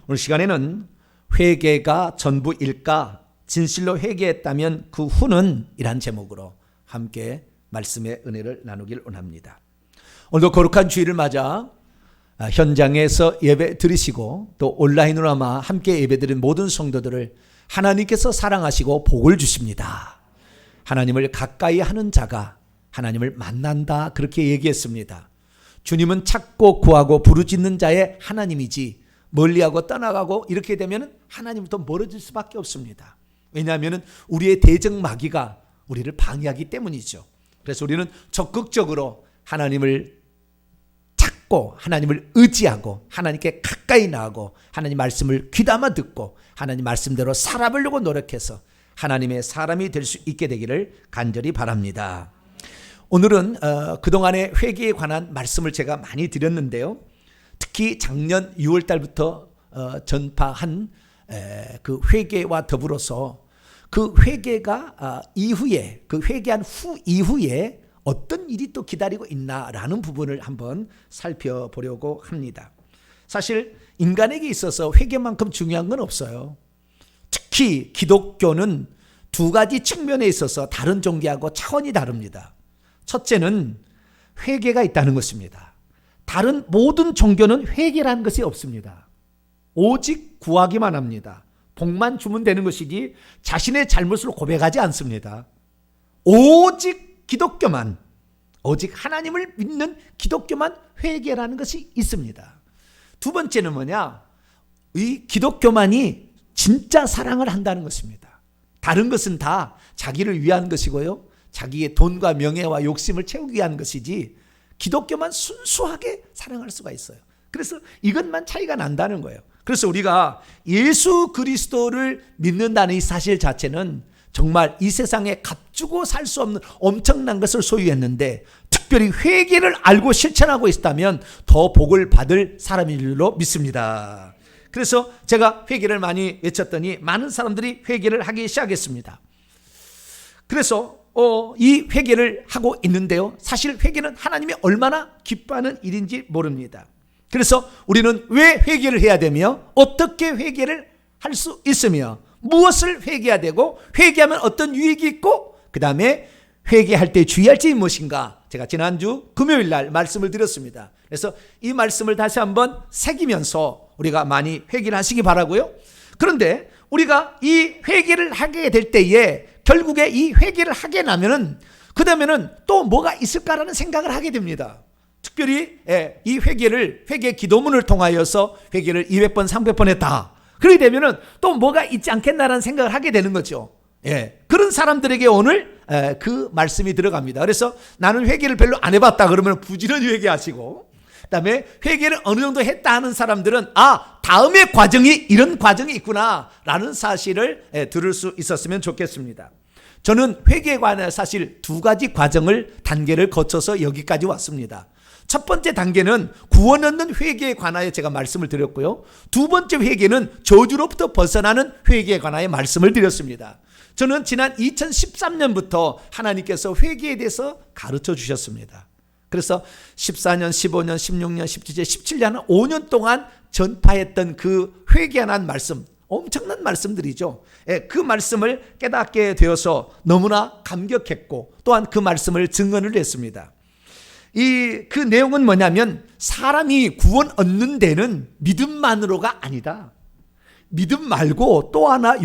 오늘 시간에는 회개가 전부일까? 진실로 회개했다면 그 후는? 이란 제목으로 함께 말씀의 은혜를 나누길 원합니다. 오늘도 거룩한 주일을 맞아 현장에서 예배 드리시고 또 온라인으로 아마 함께 예배드린 모든 성도들을 하나님께서 사랑하시고 복을 주십니다. 하나님을 가까이 하는 자가 하나님을 만난다, 그렇게 얘기했습니다. 주님은 찾고 구하고 부르짖는 자의 하나님이지 멀리하고 떠나가고 이렇게 되면 하나님부터 멀어질 수밖에 없습니다. 왜냐하면 우리의 대적 마귀가 우리를 방해하기 때문이죠. 그래서 우리는 적극적으로 하나님을 찾고 하나님을 의지하고 하나님께 가까이 나가고 하나님 말씀을 귀담아 듣고 하나님 말씀대로 살아보려고 노력해서 하나님의 사람이 될 수 있게 되기를 간절히 바랍니다. 오늘은 그동안의 회개에 관한 말씀을 제가 많이 드렸는데요. 특히 작년 6월 달부터 전파한 그 회개와 더불어서 그 회개가 이후에, 그 회개한 후 이후에 어떤 일이 또 기다리고 있나라는 부분을 한번 살펴보려고 합니다. 사실 인간에게 있어서 회개만큼 중요한 건 없어요. 특히 기독교는 두 가지 측면에 있어서 다른 종교하고 차원이 다릅니다. 첫째는 회개가 있다는 것입니다. 다른 모든 종교는 회개라는 것이 없습니다. 오직 구하기만 합니다. 복만 주면 되는 것이지 자신의 잘못을 고백하지 않습니다. 오직 기독교만, 오직 하나님을 믿는 기독교만 회개라는 것이 있습니다. 두 번째는 뭐냐? 이 기독교만이 진짜 사랑을 한다는 것입니다. 다른 것은 다 자기를 위한 것이고요, 자기의 돈과 명예와 욕심을 채우기 위한 것이지 기독교만 순수하게 사랑할 수가 있어요. 그래서 이것만 차이가 난다는 거예요. 그래서 우리가 예수 그리스도를 믿는다는 이 사실 자체는 정말 이 세상에 값주고 살 수 없는 엄청난 것을 소유했는데, 특별히 회개를 알고 실천하고 있다면 더 복을 받을 사람인 줄로 믿습니다. 그래서 제가 회개를 많이 외쳤더니 많은 사람들이 회개를 하기 시작했습니다. 그래서 이 회개를 하고 있는데요, 사실 회개는 하나님이 얼마나 기뻐하는 일인지 모릅니다. 그래서 우리는 왜 회개를 해야 되며 어떻게 회개를 할 수 있으며 무엇을 회개해야 되고 회개하면 어떤 유익이 있고 그 다음에 회개할 때 주의할 점이 무엇인가, 제가 지난주 금요일 날 말씀을 드렸습니다. 그래서 이 말씀을 다시 한번 새기면서 우리가 많이 회개를 하시기 바라고요. 그런데 우리가 이 회개를 하게 될 때에 결국에 이 회개를 하게 나면은 그 다음에는 또 뭐가 있을까라는 생각을 하게 됩니다. 특별히 이 회개 기도문을 통하여서 회개를 200번 300번 했다, 그렇게 되면은 또 뭐가 있지 않겠나라는 생각을 하게 되는 거죠. 그런 사람들에게 오늘 그 말씀이 들어갑니다. 그래서 나는 회개를 별로 안 해봤다 그러면 부지런히 회개하시고, 그 다음에 회개를 어느 정도 했다 하는 사람들은 다음의 과정이 이런 과정이 있구나 라는 사실을 들을 수 있었으면 좋겠습니다. 저는 회개에 관한 사실 두 가지 단계를 거쳐서 여기까지 왔습니다. 첫 번째 단계는 구원 얻는 회개에 관하여 제가 말씀을 드렸고요, 두 번째 회개는 저주로부터 벗어나는 회개에 관하여 말씀을 드렸습니다. 저는 지난 2013년부터 하나님께서 회개에 대해서 가르쳐 주셨습니다. 그래서 14년, 15년, 16년, 17년, 17년, 5년 동안 전파했던 그 회개한 말씀, 엄청난 말씀들이죠. 그 말씀을 깨닫게 되어서 너무나 감격했고 또한 그 말씀을 증언을 했습니다. 그 내용은 뭐냐면 사람이 구원 얻는 데는 믿음만으로가 아니다. 믿음 말고 또 하나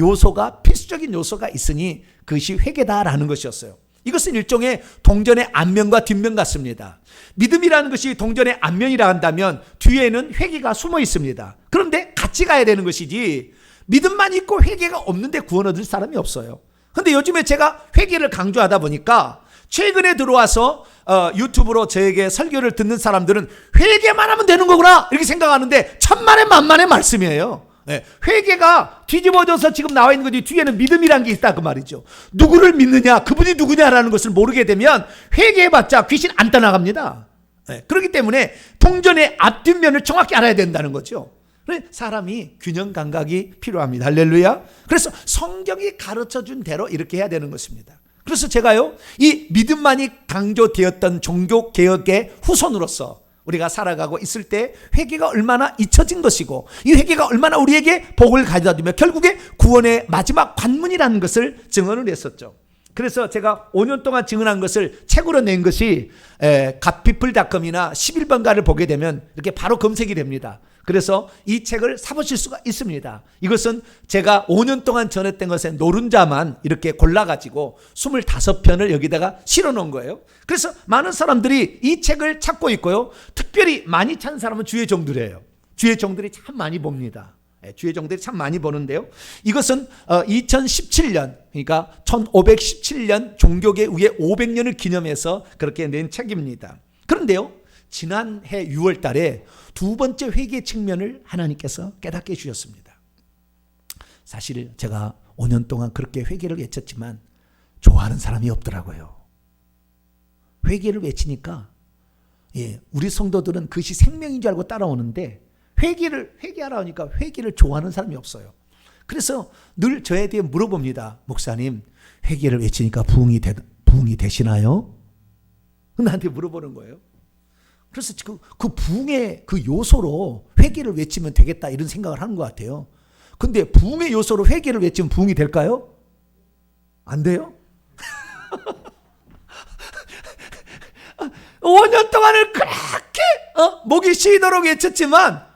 필수적인 요소가 있으니 그것이 회개다라는 것이었어요. 이것은 일종의 동전의 앞면과 뒷면 같습니다. 믿음이라는 것이 동전의 앞면이라 한다면 뒤에는 회개가 숨어 있습니다. 그런데 같이 가야 되는 것이지 믿음만 있고 회개가 없는데 구원 얻을 사람이 없어요. 그런데 요즘에 제가 회개를 강조하다 보니까 최근에 들어와서 유튜브로 저에게 설교를 듣는 사람들은 회개만 하면 되는 거구나 이렇게 생각하는데 천만의 만만의 말씀이에요. 회개가 뒤집어져서 지금 나와 있는 거지 뒤에는 믿음이란 게 있다 그 말이죠. 누구를 믿느냐, 그분이 누구냐라는 것을 모르게 되면 회개해봤자 귀신 안 떠나갑니다. 그렇기 때문에 동전의 앞뒷면을 정확히 알아야 된다는 거죠. 사람이 균형 감각이 필요합니다. 할렐루야. 그래서 성경이 가르쳐준 대로 이렇게 해야 되는 것입니다. 그래서 제가요, 이 믿음만이 강조되었던 종교개혁의 후손으로서 우리가 살아가고 있을 때 회개가 얼마나 잊혀진 것이고 이 회개가 얼마나 우리에게 복을 가져다 주며 결국에 구원의 마지막 관문이라는 것을 증언을 했었죠. 그래서 제가 5년 동안 증언한 것을 책으로 낸 것이 갓피플닷컴이나 11번가를 보게 되면 이렇게 바로 검색이 됩니다. 그래서 이 책을 사보실 수가 있습니다. 이것은 제가 5년 동안 전했던 것에 노른자만 이렇게 골라가지고 25편을 여기다가 실어놓은 거예요. 그래서 많은 사람들이 이 책을 찾고 있고요. 특별히 많이 찾는 사람은 주의 종들이에요. 주의 종들이 참 많이 봅니다. 주의 종들이 참 많이 보는데요. 이것은 2017년 그러니까 1517년 종교개혁의 500년을 기념해서 그렇게 낸 책입니다. 그런데요. 지난해 6월 달에 두 번째 회개 측면을 하나님께서 깨닫게 해주셨습니다. 사실 제가 5년 동안 그렇게 회개를 외쳤지만 좋아하는 사람이 없더라고요. 회개를 외치니까 우리 성도들은 그것이 생명인 줄 알고 따라오는데 회개하라 하니까 회개를 좋아하는 사람이 없어요. 그래서 늘 저에 대해 물어봅니다. 목사님, 회개를 외치니까 부흥이 되시나요? 나한테 물어보는 거예요. 그래서 그 부흥의 그 요소로 회개를 외치면 되겠다 이런 생각을 하는 것 같아요. 근데 부흥의 요소로 회개를 외치면 부흥이 될까요? 안 돼요? 5년 동안을 그렇게 목이 쉬도록 외쳤지만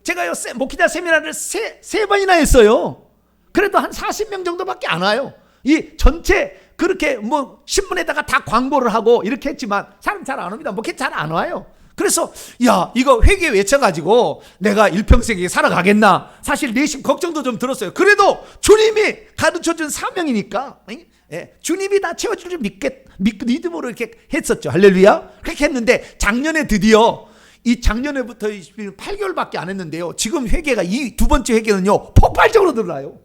제가요 목회자 세미나를 세 번이나 했어요. 그래도 한 40명 정도밖에 안 와요. 이 전체 그렇게 신문에다가 다 광고를 하고 이렇게 했지만 사람 잘 안 옵니다. 목회 잘 안 와요. 그래서 이거 회개 외쳐가지고 내가 일평생에 살아가겠나 사실 내심 걱정도 좀 들었어요. 그래도 주님이 가르쳐준 사명이니까 주님이 다 채워줄 줄 믿음으로 이렇게 했었죠. 할렐루야. 그렇게 했는데 작년에 드디어 작년에부터 8개월밖에 안 했는데요. 지금 회개가 이 두 번째 회개는요 폭발적으로 늘어나요.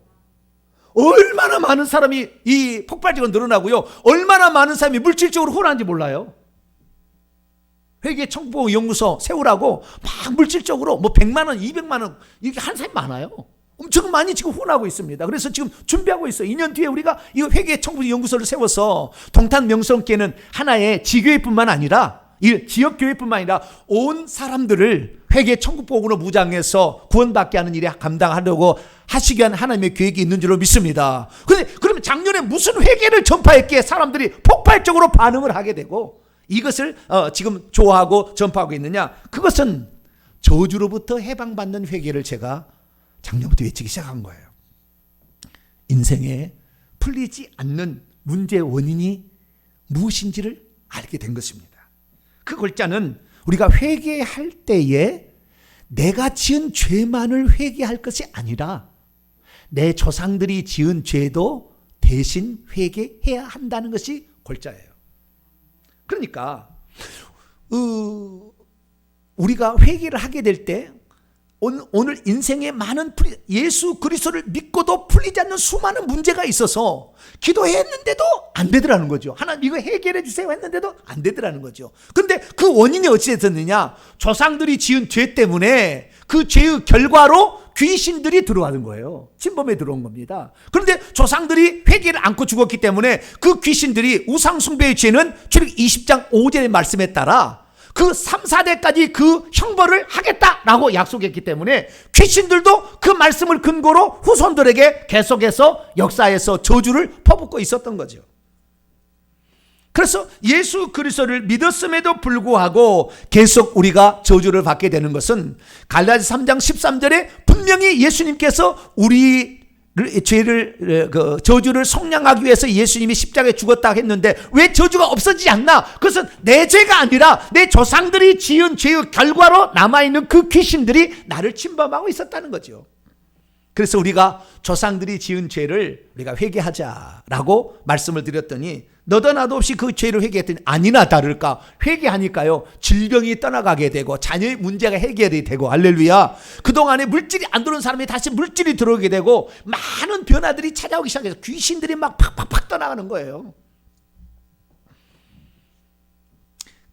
얼마나 많은 사람이 이 폭발적으로 늘어나고요. 얼마나 많은 사람이 물질적으로 후원하는지 몰라요. 회계 청구 연구소 세우라고 막 물질적으로 100만 원, 200만 원 이렇게 한 사람이 많아요. 엄청 많이 지금 후원하고 있습니다. 그래서 지금 준비하고 있어요. 2년 뒤에 우리가 이 회계 청구 연구소를 세워서 동탄 명성교회는 하나의 지교회뿐만 아니라 이 지역교회뿐만 아니라 온 사람들을 회개 천국복음으로 무장해서 구원받게 하는 일에 감당하려고 하시기 위한 하나님의 계획이 있는 줄로 믿습니다. 그런데 그러면 작년에 무슨 회개를 전파했기에 사람들이 폭발적으로 반응을 하게 되고 이것을 지금 좋아하고 전파하고 있느냐? 그것은 저주로부터 해방받는 회개를 제가 작년부터 외치기 시작한 거예요. 인생에 풀리지 않는 문제의 원인이 무엇인지를 알게 된 것입니다. 그 골자는 우리가 회개할 때에 내가 지은 죄만을 회개할 것이 아니라 내 조상들이 지은 죄도 대신 회개해야 한다는 것이 골자예요. 그러니까 우리가 회개를 하게 될 때 오늘 인생에 많은 예수 그리스도를 믿고도 풀리지 않는 수많은 문제가 있어서 기도했는데도 안 되더라는 거죠. 하나님 이거 해결해 주세요 했는데도 안 되더라는 거죠. 그런데 그 원인이 어찌 됐느냐? 조상들이 지은 죄 때문에 그 죄의 결과로 귀신들이 들어가는 거예요. 침범에 들어온 겁니다. 그런데 조상들이 회개를 안고 죽었기 때문에 그 귀신들이 우상숭배의 죄는 출애굽 20장 5절의 말씀에 따라 그 3, 4대까지 그 형벌을 하겠다라고 약속했기 때문에 귀신들도 그 말씀을 근거로 후손들에게 계속해서 역사에서 저주를 퍼붓고 있었던 거죠. 그래서 예수 그리스도를 믿었음에도 불구하고 계속 우리가 저주를 받게 되는 것은 갈라디 3장 13절에 분명히 예수님께서 우리 저주를 속량하기 위해서 예수님이 십자가에 죽었다 했는데 왜 저주가 없어지지 않나? 그것은 내 죄가 아니라 내 조상들이 지은 죄의 결과로 남아있는 그 귀신들이 나를 침범하고 있었다는 거죠. 그래서 우리가 조상들이 지은 죄를 우리가 회개하자라고 말씀을 드렸더니 너도 나도 없이 그 죄를 회개했더니 아니나 다를까 회개하니까요 질병이 떠나가게 되고 자녀의 문제가 해결이 되고 할렐루야. 그동안에 물질이 안 들어온 사람이 다시 물질이 들어오게 되고 많은 변화들이 찾아오기 시작해서 귀신들이 막 팍팍팍 떠나가는 거예요.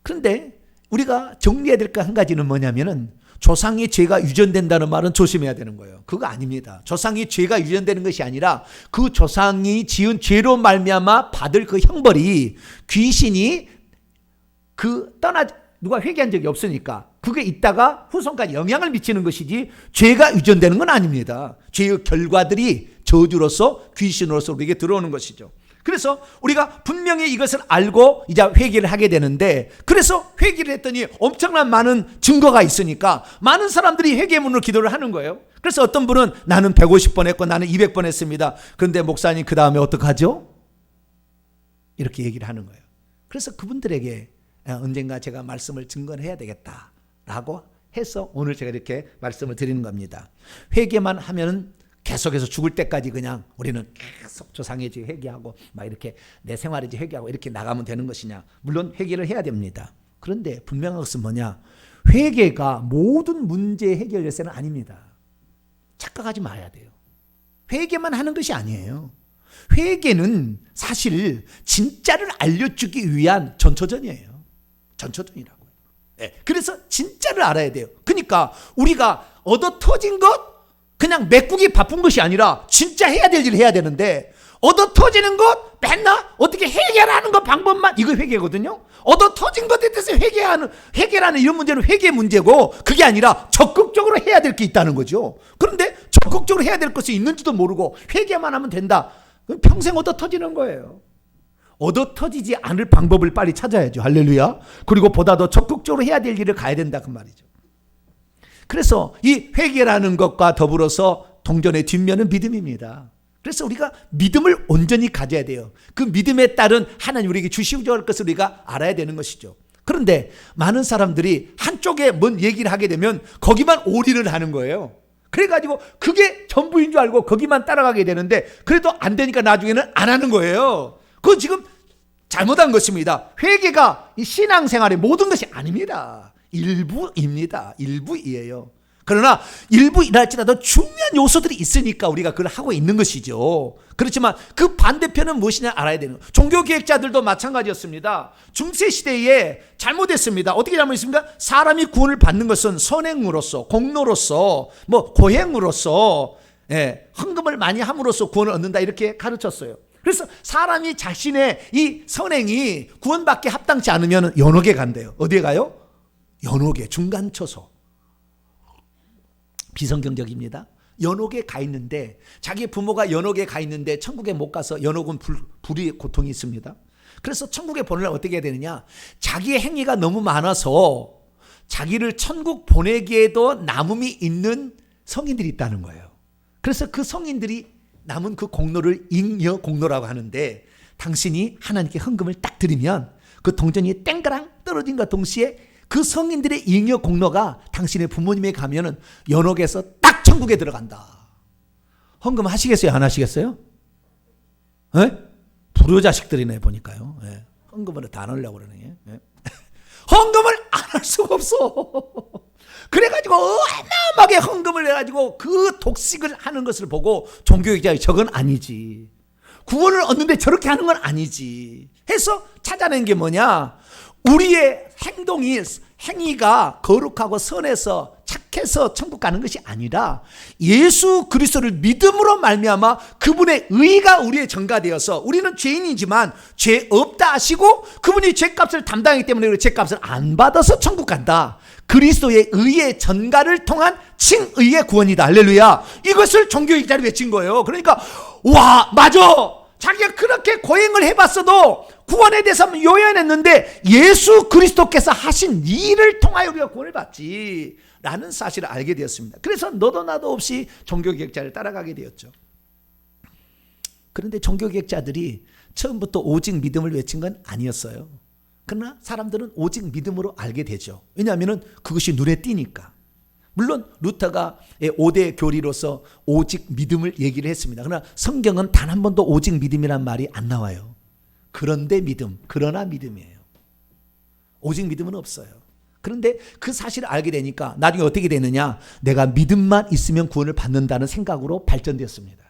그런데 우리가 정리해야 될 거 한 가지는 뭐냐면은 조상의 죄가 유전된다는 말은 조심해야 되는 거예요. 그거 아닙니다. 조상의 죄가 유전되는 것이 아니라 그 조상이 지은 죄로 말미암아 받을 그 형벌이 귀신이 누가 회개한 적이 없으니까 그게 있다가 후손까지 영향을 미치는 것이지 죄가 유전되는 건 아닙니다. 죄의 결과들이 저주로서 귀신으로서 우리에게 들어오는 것이죠. 그래서 우리가 분명히 이것을 알고 이제 회개를 하게 되는데, 그래서 회개를 했더니 엄청난 많은 증거가 있으니까 많은 사람들이 회개 문으로 기도를 하는 거예요. 그래서 어떤 분은 나는 150번 했고 나는 200번 했습니다. 그런데 목사님 그 다음에 어떡하죠? 이렇게 얘기를 하는 거예요. 그래서 그분들에게 언젠가 제가 말씀을 증거해야 되겠다라고 해서 오늘 제가 이렇게 말씀을 드리는 겁니다. 회개만 하면 계속해서 죽을 때까지 그냥 우리는 계속 조상의지 회개하고 막 이렇게 내 생활의지 회개하고 이렇게 나가면 되는 것이냐? 물론 회개를 해야 됩니다. 그런데 분명한 것은 뭐냐? 회개가 모든 문제의 해결 열쇠는 아닙니다. 착각하지 말아야 돼요. 회개만 하는 것이 아니에요. 회개는 사실 진짜를 알려주기 위한 전초전이에요. 전초전이라고요. 네. 그래서 진짜를 알아야 돼요. 그러니까 우리가 얻어 터진 것 그냥 메꾸기 바쁜 것이 아니라 진짜 해야 될 일을 해야 되는데, 얻어 터지는 것 맨날 어떻게 해결하는 것 방법만, 이거 회개거든요. 얻어 터진 것에 대해서 해결하는 이런 문제는 회개 문제고, 그게 아니라 적극적으로 해야 될 게 있다는 거죠. 그런데 적극적으로 해야 될 것이 있는지도 모르고 회개만 하면 된다. 그럼 평생 얻어 터지는 거예요. 얻어 터지지 않을 방법을 빨리 찾아야죠. 할렐루야. 그리고 보다 더 적극적으로 해야 될 일을 가야 된다 그 말이죠. 그래서 이 회개라는 것과 더불어서 동전의 뒷면은 믿음입니다. 그래서 우리가 믿음을 온전히 가져야 돼요. 그 믿음에 따른 하나님 우리에게 주시고자 할 것을 우리가 알아야 되는 것이죠. 그런데 많은 사람들이 한쪽에 뭔 얘기를 하게 되면 거기만 올인을 하는 거예요. 그래가지고 그게 전부인 줄 알고 거기만 따라가게 되는데, 그래도 안 되니까 나중에는 안 하는 거예요. 그건 지금 잘못한 것입니다. 회개가 이 신앙생활의 모든 것이 아닙니다. 일부입니다. 일부이에요. 그러나 일부이랄지라도 중요한 요소들이 있으니까 우리가 그걸 하고 있는 것이죠. 그렇지만 그 반대편은 무엇이냐 알아야 되는 거예요. 종교개혁자들도 마찬가지였습니다. 중세시대에 잘못했습니다. 어떻게 잘못했습니까? 사람이 구원을 받는 것은 선행으로서, 공로로서, 고행으로서, 헌금을 많이 함으로써 구원을 얻는다 이렇게 가르쳤어요. 그래서 사람이 자신의 이 선행이 구원받기 합당치 않으면 연옥에 간대요. 어디에 가요? 연옥에, 중간초소. 비성경적입니다. 연옥에 가 있는데, 자기 부모가 연옥에 가 있는데 천국에 못 가서, 연옥은 불이 고통이 있습니다. 그래서 천국에 보내려면 어떻게 해야 되느냐? 자기의 행위가 너무 많아서 자기를 천국 보내기에도 남음이 있는 성인들이 있다는 거예요. 그래서 그 성인들이 남은 그 공로를 잉여 공로라고 하는데, 당신이 하나님께 헌금을 딱 드리면 그 동전이 땡그랑 떨어진과 동시에 그 성인들의 잉여 공로가 당신의 부모님에 가면은 연옥에서 딱 천국에 들어간다. 헌금 하시겠어요? 안 하시겠어요? 불효자식들이네 보니까요. 헌금을 다 안 하려고 그러네. 헌금을 안 할 수가 없어. 그래가지고 어마어마하게 헌금을 해가지고 그 독식을 하는 것을 보고 종교개혁자가 저건 아니지, 구원을 얻는데 저렇게 하는 건 아니지 해서 찾아낸 게 뭐냐? 우리의 행위가 거룩하고 선해서 착해서 천국 가는 것이 아니라 예수 그리스도를 믿음으로 말미암아 그분의 의가 우리의 전가되어서, 우리는 죄인이지만 죄 없다 하시고 그분이 죄값을 담당하기 때문에 우리 죄값을 안 받아서 천국 간다. 그리스도의 의의 전가를 통한 칭의의 구원이다. 할렐루야. 이것을 종교개혁자를 외친 거예요. 그러니까 와, 맞아. 자기가 그렇게 고행을 해봤어도 구원에 대해서 요연했는데 예수 그리스도께서 하신 일을 통하여 우리가 구원을 받지 라는 사실을 알게 되었습니다. 그래서 너도 나도 없이 종교개혁자를 따라가게 되었죠. 그런데 종교개혁자들이 처음부터 오직 믿음을 외친 건 아니었어요. 그러나 사람들은 오직 믿음으로 알게 되죠. 왜냐하면 그것이 눈에 띄니까. 물론 루터가 5대 교리로서 오직 믿음을 얘기를 했습니다. 그러나 성경은 단 한 번도 오직 믿음이란 말이 안 나와요. 그런데 믿음, 그러나 믿음이에요. 오직 믿음은 없어요. 그런데 그 사실을 알게 되니까 나중에 어떻게 되느냐? 내가 믿음만 있으면 구원을 받는다는 생각으로 발전되었습니다.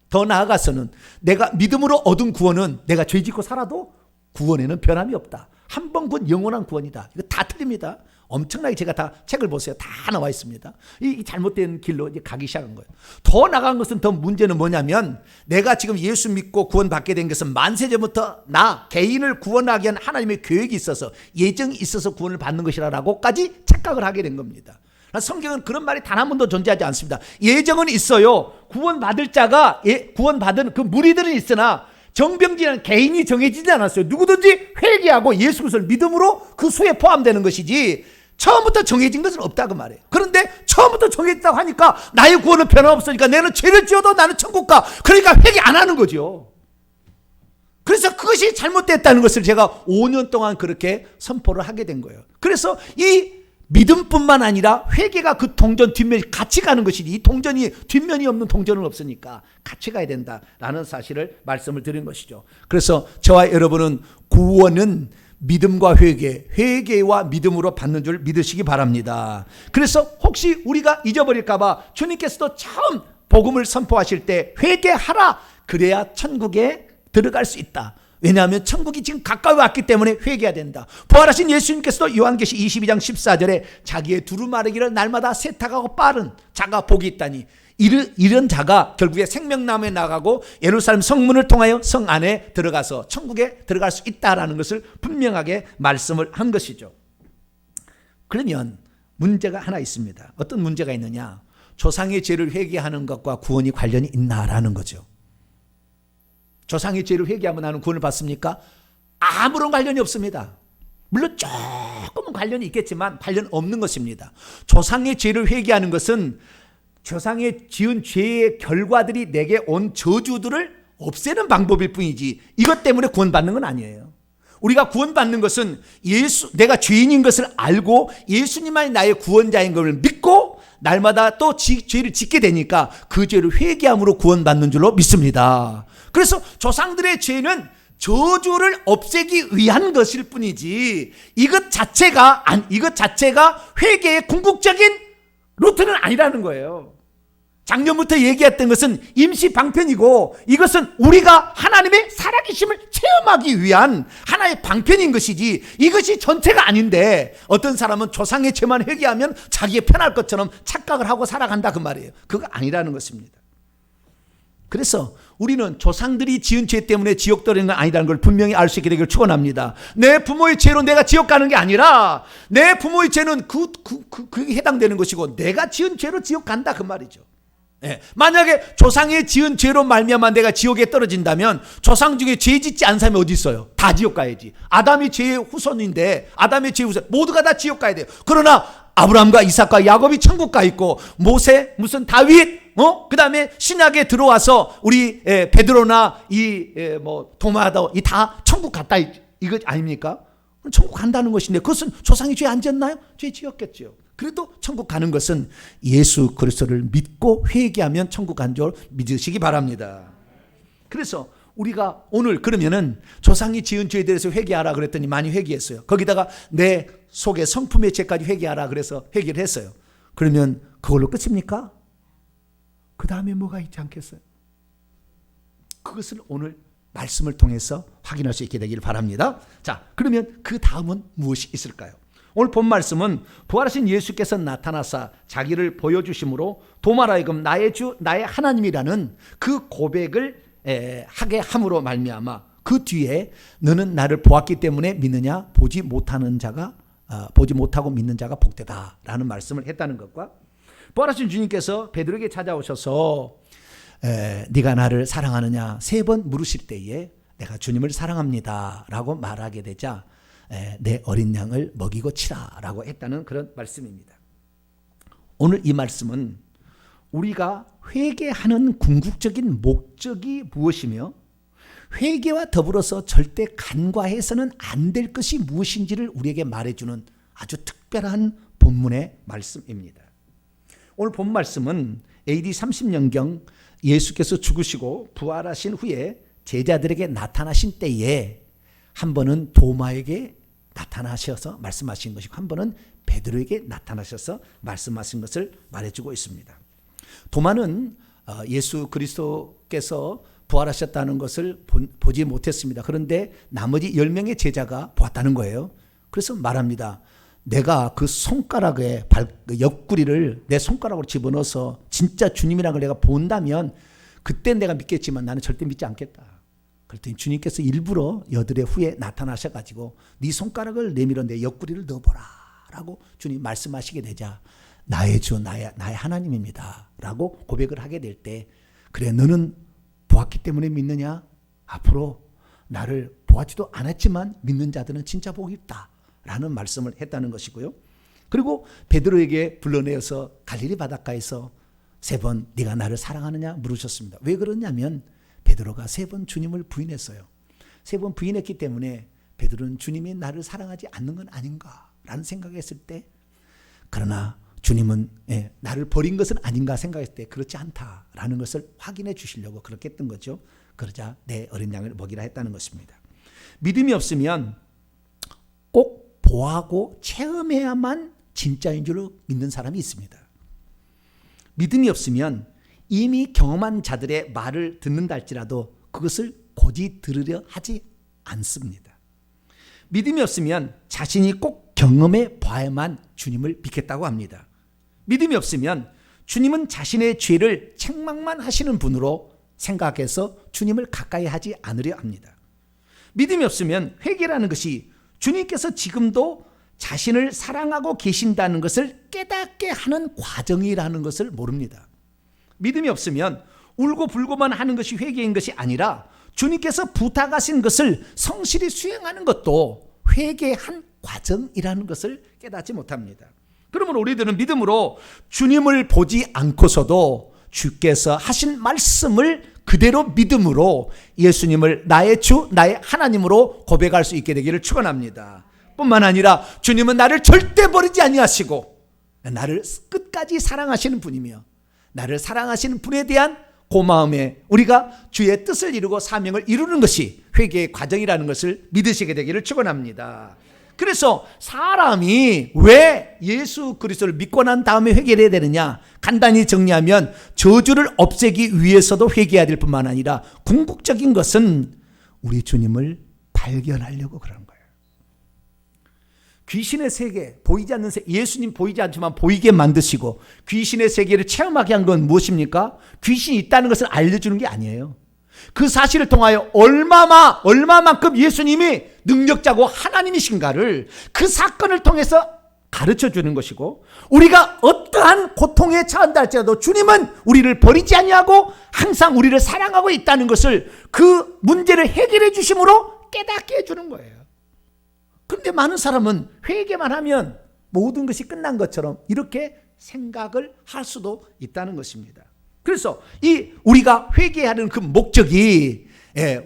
더 나아가서는 내가 믿음으로 얻은 구원은 내가 죄 짓고 살아도 구원에는 변함이 없다. 한 번 구원 영원한 구원이다. 이거 다 틀립니다. 엄청나게 제가 다 책을 보세요. 다 나와 있습니다. 이 잘못된 길로 이제 가기 시작한 거예요. 더 나간 것은 더 문제는 뭐냐면 내가 지금 예수 믿고 구원받게 된 것은 만세 전부터 나 개인을 구원하기 위한 하나님의 계획이 있어서 예정이 있어서 구원을 받는 것이라고까지 착각을 하게 된 겁니다. 성경은 그런 말이 단 한 번도 존재하지 않습니다. 예정은 있어요. 구원받을 자가 구원받은 그 무리들은 있으나 정병진은 개인이 정해지지 않았어요. 누구든지 회개하고 예수 그리스도를 믿음으로 그 수에 포함되는 것이지 처음부터 정해진 것은 없다 그 말이에요. 그런데 처음부터 정해졌다고 하니까 나의 구원은 변함없으니까 내는 죄를 지어도 나는 천국 가. 그러니까 회개 안 하는 거죠. 그래서 그것이 잘못됐다는 것을 제가 5년 동안 그렇게 선포를 하게 된 거예요. 그래서 이 믿음뿐만 아니라 회개가 그 동전 뒷면이 같이 가는 것이지 이 동전이 뒷면이 없는 동전은 없으니까 같이 가야 된다라는 사실을 말씀을 드린 것이죠. 그래서 저와 여러분은 구원은 믿음과 회개와 믿음으로 받는 줄 믿으시기 바랍니다. 그래서 혹시 우리가 잊어버릴까 봐 주님께서도 처음 복음을 선포하실 때 회개하라 그래야 천국에 들어갈 수 있다. 왜냐하면 천국이 지금 가까이 왔기 때문에 회개해야 된다. 부활하신 예수님께서도 요한계시 22장 14절에 자기의 두루마리기를 날마다 세탁하고 빠른 자가 복이 있다니 이런 자가 결국에 생명나무에 나가고 예루살렘 성문을 통하여 성 안에 들어가서 천국에 들어갈 수 있다라는 것을 분명하게 말씀을 한 것이죠. 그러면 문제가 하나 있습니다. 어떤 문제가 있느냐? 조상의 죄를 회개하는 것과 구원이 관련이 있나라는 거죠. 조상의 죄를 회개하면 나는 구원을 받습니까? 아무런 관련이 없습니다. 물론 조금은 관련이 있겠지만 관련 없는 것입니다. 조상의 죄를 회개하는 것은 조상의 지은 죄의 결과들이 내게 온 저주들을 없애는 방법일 뿐이지 이것 때문에 구원받는 건 아니에요. 우리가 구원받는 것은 내가 죄인인 것을 알고 예수님만이 나의 구원자인 것을 믿고 날마다 또 죄를 짓게 되니까 그 죄를 회개함으로 구원받는 줄로 믿습니다. 그래서 조상들의 죄는 저주를 없애기 위한 것일 뿐이지 이것 자체가 회개의 궁극적인 루트는 아니라는 거예요. 작년부터 얘기했던 것은 임시 방편이고 이것은 우리가 하나님의 살아계심을 체험하기 위한 하나의 방편인 것이지 이것이 전체가 아닌데 어떤 사람은 조상의 죄만 회개하면 자기의 편할 것처럼 착각을 하고 살아간다 그 말이에요. 그거 아니라는 것입니다. 그래서 우리는 조상들이 지은 죄 때문에 지옥 떨어지는 건 아니라는 걸 분명히 알 수 있게 되기를 축원합니다. 내 부모의 죄로 내가 지옥 가는 게 아니라 내 부모의 죄는 그게 해당되는 것이고 내가 지은 죄로 지옥 간다 그 말이죠. 예. 만약에 조상의 지은 죄로 말미암아 내가 지옥에 떨어진다면 조상 중에 죄 짓지 않은 사람이 어디 있어요? 다 지옥 가야지. 아담이 죄의 후손인데 아담의 죄의 후손 모두가 다 지옥 가야 돼요. 그러나 아브라함과 이삭과 야곱이 천국 가 있고 모세 무슨 다윗 그다음에 신약에 들어와서 우리 베드로나 도마다 이 다 천국 갔다 이거 아닙니까? 천국 간다는 것인데 그것은 조상이 죄 안 지었나요? 죄 지었겠죠. 그래도 천국 가는 것은 예수 그리스도를 믿고 회개하면 천국 간 줄 믿으시기 바랍니다. 그래서 우리가 오늘 그러면은 조상이 지은 죄에 대해서 회개하라 그랬더니 많이 회개했어요. 거기다가 내 속에 성품의 죄까지 회개하라 그래서 회개를 했어요. 그러면 그걸로 끝입니까? 그 다음에 뭐가 있지 않겠어요? 그것을 오늘 말씀을 통해서 확인할 수 있게 되기를 바랍니다. 자, 그러면 그 다음은 무엇이 있을까요? 오늘 본 말씀은 부활하신 예수께서 나타나사 자기를 보여주심으로 도마라이금 나의 주 나의 하나님이라는 그 고백을 하게 함으로 말미암아 그 뒤에 너는 나를 보았기 때문에 믿느냐 보지 못하고 믿는 자가 복되다라는 말씀을 했다는 것과 부활하신 주님께서 베드로에게 찾아오셔서 네가 나를 사랑하느냐 3번 물으실 때에 내가 주님을 사랑합니다 라고 말하게 되자 내 어린 양을 먹이고 치라 라고 했다는 그런 말씀입니다. 오늘 이 말씀은 우리가 회개하는 궁극적인 목적이 무엇이며 회개와 더불어서 절대 간과해서는 안 될 것이 무엇인지를 우리에게 말해주는 아주 특별한 본문의 말씀입니다. 오늘 본 말씀은 AD 30년경 예수께서 죽으시고 부활하신 후에 제자들에게 나타나신 때에 한 번은 도마에게 나타나셔서 말씀하신 것이고 한 번은 베드로에게 나타나셔서 말씀하신 것을 말해주고 있습니다. 도마는 예수 그리스도께서 부활하셨다는 것을 보지 못했습니다. 그런데 나머지 10명의 제자가 보았다는 거예요. 그래서 말합니다. 내가 그 손가락에 그 옆구리를 내 손가락으로 집어넣어서 진짜 주님이라는 걸 내가 본다면 그때 내가 믿겠지만 나는 절대 믿지 않겠다. 그랬더니 주님께서 일부러 여드레 후에 나타나셔가지고 네 손가락을 내밀어 내 옆구리를 넣어보라 라고 주님 말씀하시게 되자 나의 주 나의 하나님입니다 라고 고백을 하게 될 때 그래 너는 보았기 때문에 믿느냐? 앞으로 나를 보았지도 않았지만 믿는 자들은 진짜 복이 있다 라는 말씀을 했다는 것이고요. 그리고 베드로에게 불러내어서 갈릴리 바닷가에서 3번 네가 나를 사랑하느냐 물으셨습니다. 왜 그러냐면 베드로가 3번 주님을 부인했어요. 3번 부인했기 때문에 베드로는 주님이 나를 사랑하지 않는 건 아닌가라는 생각했을 때 그러나 주님은 나를 버린 것은 아닌가 생각했을 때 그렇지 않다라는 것을 확인해 주시려고 그렇게 했던 거죠. 그러자 내 어린 양을 먹이라 했다는 것입니다. 믿음이 없으면 꼭 보하고 체험해야만 진짜인 줄 믿는 사람이 있습니다. 믿음이 없으면 이미 경험한 자들의 말을 듣는다 할지라도 그것을 고지 들으려 하지 않습니다. 믿음이 없으면 자신이 꼭 경험해 봐야만 주님을 믿겠다고 합니다. 믿음이 없으면 주님은 자신의 죄를 책망만 하시는 분으로 생각해서 주님을 가까이 하지 않으려 합니다. 믿음이 없으면 회개라는 것이 주님께서 지금도 자신을 사랑하고 계신다는 것을 깨닫게 하는 과정이라는 것을 모릅니다. 믿음이 없으면 울고 불고만 하는 것이 회개인 것이 아니라 주님께서 부탁하신 것을 성실히 수행하는 것도 회개의 한 과정이라는 것을 깨닫지 못합니다. 그러면 우리들은 믿음으로 주님을 보지 않고서도 주께서 하신 말씀을 그대로 믿음으로 예수님을 나의 주, 나의 하나님으로 고백할 수 있게 되기를 축원합니다. 뿐만 아니라 주님은 나를 절대 버리지 아니하시고 나를 끝까지 사랑하시는 분이며 나를 사랑하시는 분에 대한 고마움에 우리가 주의 뜻을 이루고 사명을 이루는 것이 회개의 과정이라는 것을 믿으시게 되기를 축원합니다. 그래서 사람이 왜 예수 그리스도를 믿고 난 다음에 회개를 해야 되느냐? 간단히 정리하면 저주를 없애기 위해서도 회개해야 될 뿐만 아니라 궁극적인 것은 우리 주님을 발견하려고 그러는 거예요. 귀신의 세계, 보이지 않는 세계, 예수님 보이지 않지만 보이게 만드시고 귀신의 세계를 체험하게 한 건 무엇입니까? 귀신이 있다는 것을 알려주는 게 아니에요. 그 사실을 통하여 얼마만큼 예수님이 능력자고 하나님이신가를 그 사건을 통해서 가르쳐 주는 것이고 우리가 어떠한 고통에 처한다 할지라도 주님은 우리를 버리지 아니하고 항상 우리를 사랑하고 있다는 것을 그 문제를 해결해 주심으로 깨닫게 해주는 거예요. 그런데 많은 사람은 회개만 하면 모든 것이 끝난 것처럼 이렇게 생각을 할 수도 있다는 것입니다. 그래서 우리가 회개하는 그 목적이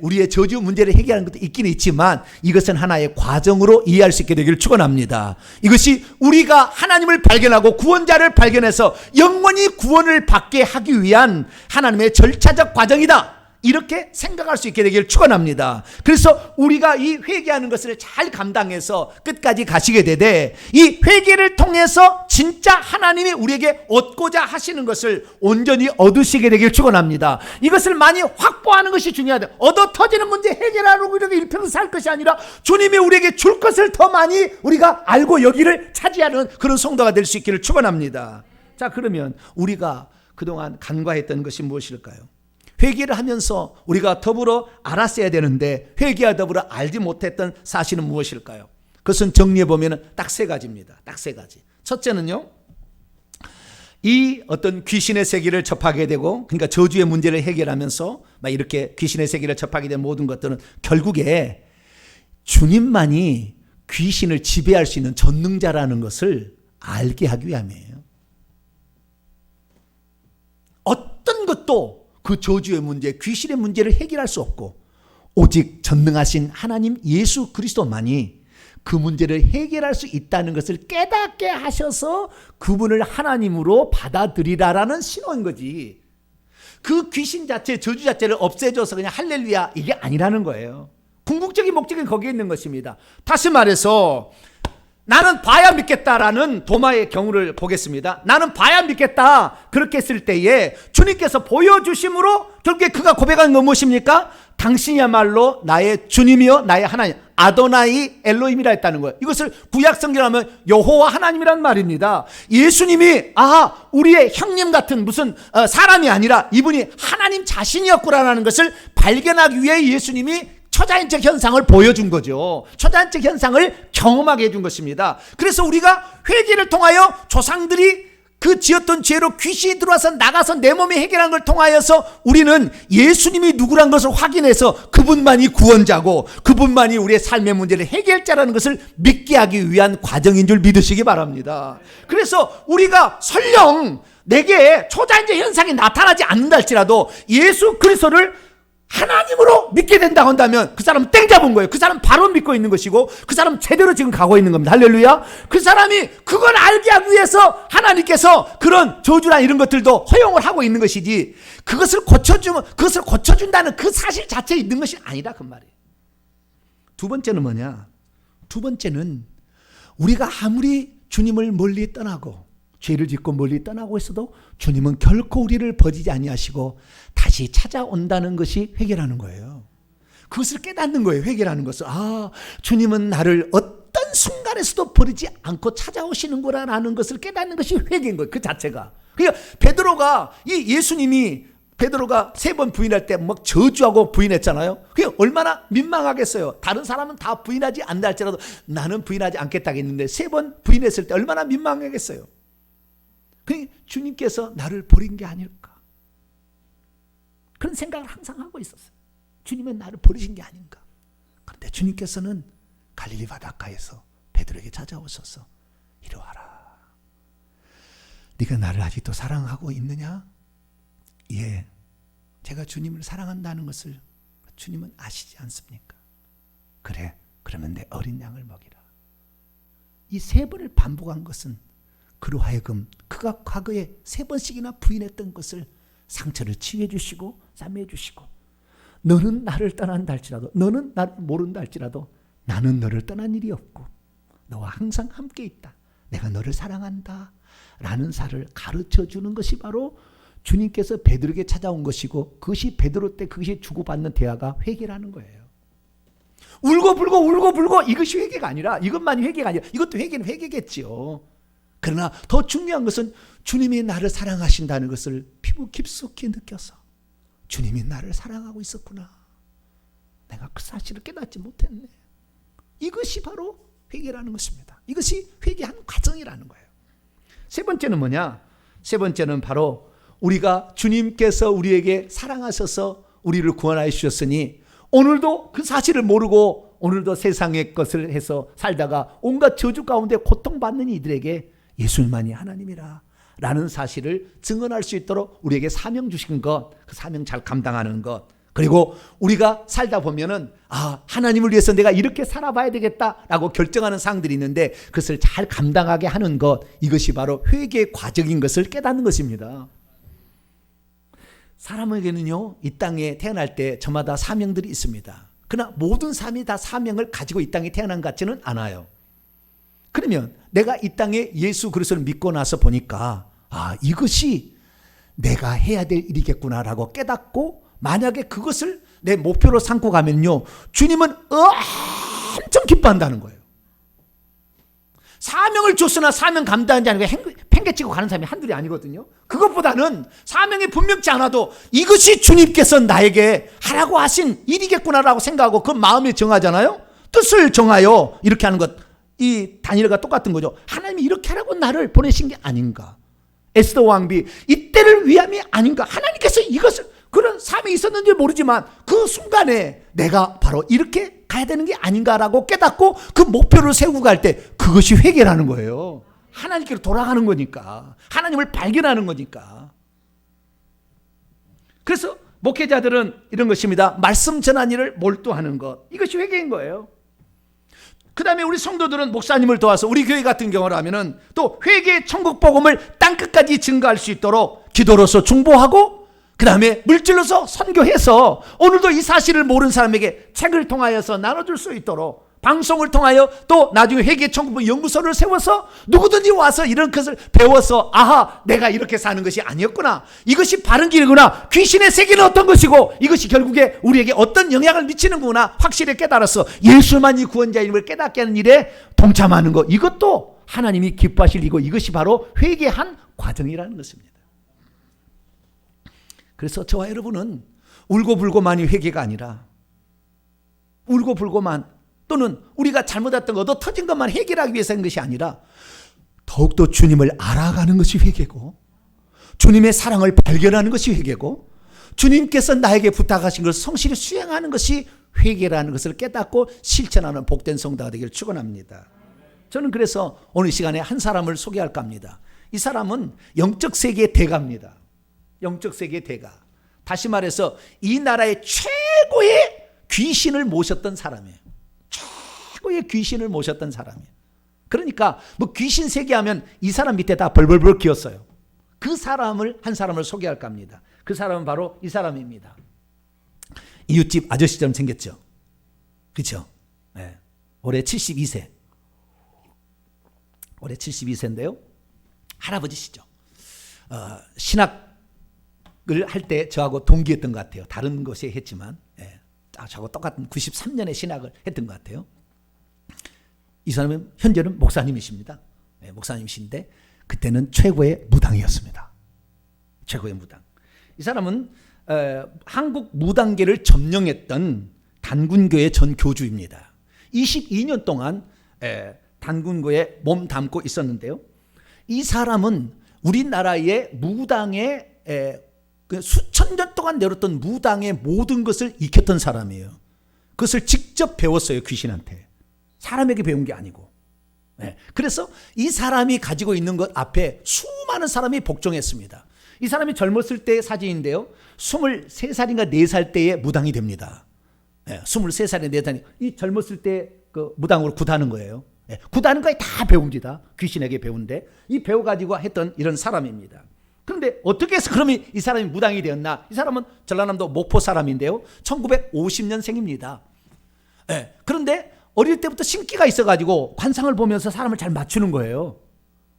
우리의 저주 문제를 해결하는 것도 있긴 있지만 이것은 하나의 과정으로 이해할 수 있게 되기를 축원합니다. 이것이 우리가 하나님을 발견하고 구원자를 발견해서 영원히 구원을 받게 하기 위한 하나님의 절차적 과정이다. 이렇게 생각할 수 있게 되기를 축원합니다. 그래서 우리가 이 회개하는 것을 잘 감당해서 끝까지 가시게 되되 이 회개를 통해서 진짜 하나님이 우리에게 얻고자 하시는 것을 온전히 얻으시게 되기를 축원합니다. 이것을 많이 확보하는 것이 중요하다. 얻어 터지는 문제 해결하려고 이렇게 일평생 살 것이 아니라 주님이 우리에게 줄 것을 더 많이 우리가 알고 여기를 차지하는 그런 성도가 될 수 있기를 축원합니다. 자, 그러면 우리가 그동안 간과했던 것이 무엇일까요? 회개를 하면서 우리가 더불어 알았어야 되는데 회개와 더불어 알지 못했던 사실은 무엇일까요? 그것은 정리해 보면 딱 3가지입니다. 딱 3가지. 첫째는요, 이 어떤 귀신의 세계를 접하게 되고, 그러니까 저주의 문제를 해결하면서 막 이렇게 귀신의 세계를 접하게 된 모든 것들은 결국에 주님만이 귀신을 지배할 수 있는 전능자라는 것을 알게 하기 위함이에요. 어떤 것도 그 저주의 문제, 귀신의 문제를 해결할 수 없고 오직 전능하신 하나님 예수 그리스도만이 그 문제를 해결할 수 있다는 것을 깨닫게 하셔서 그분을 하나님으로 받아들이라라는 신호인 거지. 그 귀신 자체, 저주 자체를 없애줘서 그냥 할렐루야 이게 아니라는 거예요. 궁극적인 목적은 거기에 있는 것입니다. 다시 말해서 나는 봐야 믿겠다라는 도마의 경우를 보겠습니다. 나는 봐야 믿겠다. 그렇게 했을 때에 주님께서 보여주심으로 결국에 그가 고백하는 건 무엇입니까? 당신이야말로 나의 주님이요 나의 하나님, 아도나이 엘로힘이라 했다는 거예요. 이것을 구약 성경하면 여호와 하나님이란 말입니다. 예수님이 우리의 형님 같은 무슨 사람이 아니라 이분이 하나님 자신이었구나라는 것을 발견하기 위해 예수님이 초자연적 현상을 보여준 거죠. 초자연적 현상을 경험하게 해준 것입니다. 그래서 우리가 회개를 통하여 조상들이 그 지었던 죄로 귀신이 들어와서 나가서 내 몸에 해결한 걸 통하여서 우리는 예수님이 누구란 것을 확인해서 그분만이 구원자고 그분만이 우리의 삶의 문제를 해결자라는 것을 믿게 하기 위한 과정인 줄 믿으시기 바랍니다. 그래서 우리가 설령 내게 초자연적 현상이 나타나지 않는다 할지라도 예수 그리스도를 하나님으로 믿게 된다고 한다면 그 사람은 땡 잡은 거예요. 그 사람 바로 믿고 있는 것이고 그 사람 제대로 지금 가고 있는 겁니다. 할렐루야. 그 사람이 그걸 알게 하기 위해서 하나님께서 그런 저주나 이런 것들도 허용을 하고 있는 것이지 그것을 고쳐준다는 그 사실 자체에 있는 것이 아니다 그 말이에요. 두 번째는 뭐냐? 두 번째는 우리가 아무리 주님을 멀리 떠나고 죄를 짓고 멀리 떠나고 있어도 주님은 결코 우리를 버리지 아니하시고 다시 찾아온다는 것이 회개라는 거예요. 그것을 깨닫는 거예요. 회개라는 것을. 주님은 나를 어떤 순간에서도 버리지 않고 찾아오시는구나라는 것을 깨닫는 것이 회개인 거예요. 그 자체가. 그러니까 베드로가 베드로가 3번 부인할 때 막 저주하고 부인했잖아요. 그게 얼마나 민망하겠어요. 다른 사람은 다 부인하지 않는다 할지라도 나는 부인하지 않겠다고 했는데 3번 부인했을 때 얼마나 민망하겠어요. 주님께서 나를 버린 게 아닐까 그런 생각을 항상 하고 있었어요. 주님은 나를 버리신 게 아닌가. 그런데 주님께서는 갈릴리 바닷가에서 베드로에게 찾아오셔서 이리 와라. 네가 나를 아직도 사랑하고 있느냐? 예, 제가 주님을 사랑한다는 것을 주님은 아시지 않습니까? 그래, 그러면 내 어린 양을 먹이라. 이 3번을 반복한 것은 그로 하여금 그가 과거에 3번씩이나 부인했던 것을 상처를 치유해 주시고 싸매해 주시고 너는 나를 떠난다 할지라도 너는 나를 모른다 할지라도 나는 너를 떠난 일이 없고 너와 항상 함께 있다. 내가 너를 사랑한다 라는 사를 가르쳐 주는 것이 바로 주님께서 베드로에게 찾아온 것이고 그것이 베드로 때 그것이 주고받는 대화가 회개라는 거예요. 울고불고 이것이 회개가 아니라 이것만이 회개가 아니라 이것도 회개는 회개겠지요. 그러나 더 중요한 것은 주님이 나를 사랑하신다는 것을 피부 깊숙이 느껴서 주님이 나를 사랑하고 있었구나. 내가 그 사실을 깨닫지 못했네. 이것이 바로 회개라는 것입니다. 이것이 회개한 과정이라는 거예요. 3번째는 뭐냐? 3번째는 바로 우리가 주님께서 우리에게 사랑하셔서 우리를 구원하여 주셨으니 오늘도 그 사실을 모르고 오늘도 세상의 것을 해서 살다가 온갖 저주 가운데 고통받는 이들에게 예수님만이 하나님이라 라는 사실을 증언할 수 있도록 우리에게 사명 주신 것, 그 사명 잘 감당하는 것, 그리고 우리가 살다 보면은 하나님을 위해서 내가 이렇게 살아봐야 되겠다라고 결정하는 사항들이 있는데 그것을 잘 감당하게 하는 것, 이것이 바로 회개의 과정인 것을 깨닫는 것입니다. 사람에게는요, 이 땅에 태어날 때 저마다 사명들이 있습니다. 그러나 모든 사람이 다 사명을 가지고 이 땅에 태어난 것 같지는 않아요. 그러면 내가 이 땅에 예수 그리스도를 믿고 나서 보니까 이것이 내가 해야 될 일이겠구나라고 깨닫고 만약에 그것을 내 목표로 삼고 가면요, 주님은 엄청 기뻐한다는 거예요. 사명을 줬으나 사명 감당하지 않고 팽개치고 가는 사람이 한둘이 아니거든요. 그것보다는 사명이 분명치 않아도 이것이 주님께서 나에게 하라고 하신 일이겠구나라고 생각하고 그 마음에 정하잖아요. 뜻을 정하여 이렇게 하는 것, 이 다니엘과 똑같은 거죠. 하나님이 이렇게 하라고 나를 보내신 게 아닌가. 에스더 왕비 이때를 위함이 아닌가. 하나님께서 이것을, 그런 사명이 있었는지 모르지만 그 순간에 내가 바로 이렇게 가야 되는 게 아닌가라고 깨닫고 그 목표를 세우고 갈 때 그것이 회개라는 거예요. 하나님께로 돌아가는 거니까, 하나님을 발견하는 거니까. 그래서 목회자들은 이런 것입니다. 말씀 전한 일을 몰두하는 것, 이것이 회개인 거예요. 그 다음에 우리 성도들은 목사님을 도와서, 우리 교회 같은 경우라면은 또 회개의 천국 복음을 땅끝까지 증거할 수 있도록 기도로서 중보하고, 그 다음에 물질로서 선교해서 오늘도 이 사실을 모르는 사람에게 책을 통하여서 나눠줄 수 있도록 방송을 통하여 또 나중에 회개천국부 연구소를 세워서 누구든지 와서 이런 것을 배워서 아하, 내가 이렇게 사는 것이 아니었구나, 이것이 바른 길이구나, 귀신의 세계는 어떤 것이고 이것이 결국에 우리에게 어떤 영향을 미치는구나 확실히 깨달아서 예수만이 구원자임을 깨닫게 하는 일에 동참하는 것, 이것도 하나님이 기뻐하실 일이고 이것이 바로 회개한 과정이라는 것입니다. 그래서 저와 여러분은 울고불고만이 회개가 아니라 울고불고만 또는 우리가 잘못했던 거 얻어 터진 것만 해결하기 위해서 하는 것이 아니라 더욱더 주님을 알아가는 것이 회개고, 주님의 사랑을 발견하는 것이 회개고, 주님께서 나에게 부탁하신 것을 성실히 수행하는 것이 회개라는 것을 깨닫고 실천하는 복된 성도가 되기를 축원합니다. 저는 그래서 오늘 시간에 한 사람을 소개할까 합니다. 이 사람은 영적 세계의 대가입니다. 영적 세계의 대가. 다시 말해서 이 나라의 최고의 귀신을 모셨던 사람이에요. 최고의 귀신을 모셨던 사람이에요. 그러니까 뭐 귀신 세계 하면 이 사람 밑에 다 벌벌벌 기었어요. 그 사람을 한 사람을 소개할까 합니다. 그 사람은 바로 이 사람입니다. 이웃집 아저씨처럼 생겼죠. 그렇죠? 네. 올해 72세. 올해 72세인데요. 할아버지시죠. 신학을 할 때 저하고 동기였던 것 같아요. 다른 곳에 했지만 저하고 똑같은 93년에 신학을 했던 것 같아요. 이 사람은 현재는 목사님이십니다. 목사님이신데 그때는 최고의 무당이었습니다. 최고의 무당. 이 사람은 한국 무당계를 점령했던 단군교의 전 교주입니다. 22년 동안 단군교에 몸 담고 있었는데요. 이 사람은 우리나라의 무당의 수천 년 동안 내렸던 무당의 모든 것을 익혔던 사람이에요. 그것을 직접 배웠어요. 귀신한테. 사람에게 배운 게 아니고. 그래서 이 사람이 가지고 있는 것 앞에 수많은 사람이 복종했습니다. 이 사람이 젊었을 때의 사진인데요. 23살인가 4살 때에 무당이 됩니다. 23살에 4살이 이 젊었을 때 그 무당으로 굿하는 거예요. 굿하는 거에 다 배웁니다. 귀신에게 배운데 이 배워가지고 했던 이런 사람입니다. 그런데 어떻게 해서 그러면 이 사람이 무당이 되었나? 이 사람은 전라남도 목포 사람인데요. 1950년생입니다. 그런데 어릴 때부터 신기가 있어가지고 관상을 보면서 사람을 잘 맞추는 거예요.